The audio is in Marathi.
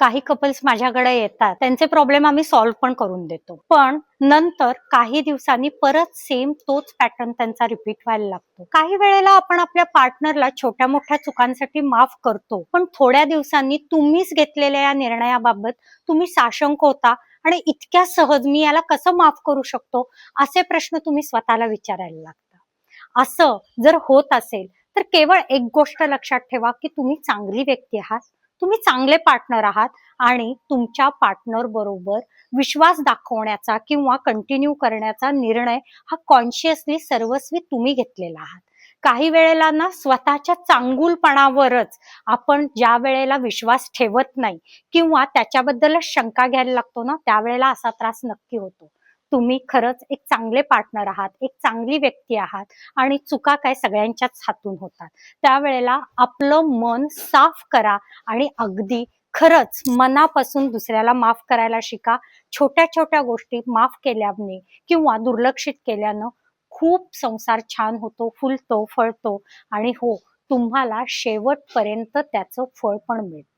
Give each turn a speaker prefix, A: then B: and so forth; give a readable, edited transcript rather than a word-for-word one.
A: काही कपल्स माझ्याकडे येतात, त्यांचे प्रॉब्लेम आम्ही सॉल्व्ह पण करून देतो. पण नंतर काही दिवसांनी परत सेम तोच पॅटर्न त्यांचा रिपीट व्हायला लागतो. काही वेळेला आपण आपल्या पार्टनरला छोट्या मोठ्या चुकांसाठी माफ करतो, पण थोड्या दिवसांनी तुम्हीच घेतलेल्या या निर्णयाबाबत तुम्ही साशंक होता आणि इतक्या सहज मी याला कसं माफ करू शकतो, असे प्रश्न तुम्ही स्वतःला विचारायला लागता. असं जर होत असेल तर केवळ एक गोष्ट लक्षात ठेवा की तुम्ही चांगली व्यक्ती आहात, तुम्ही चांगले पार्टनर आहात आणि तुमच्या पार्टनर बरोबर विश्वास दाखवण्याचा किंवा कंटिन्यू करण्याचा निर्णय हा कॉन्शियसली सर्वस्वी तुम्ही घेतलेला आहात. काही वेळेला ना स्वतःच्या चांगुलपणावरच आपण ज्या वेळेला विश्वास ठेवत नाही किंवा त्याच्याबद्दलच शंका घ्यायला लागतो ना, त्यावेळेला असा त्रास नक्की होतो. तुम्ही खरंच एक चांगले पार्टनर आहात, एक चांगली व्यक्ती आहात आणि चुका काय सगळ्यांच्याच हातून होतात. त्यावेळेला आपलं मन साफ करा आणि अगदी खरंच मनापासून दुसऱ्याला माफ करायला शिका. छोट्या छोट्या गोष्टी माफ केल्याने किंवा दुर्लक्षित केल्यानं खूप संसार छान होतो, फुलतो, फळतो आणि हो, तुम्हाला शेवटपर्यंत त्याचं फळ पण मिळतं.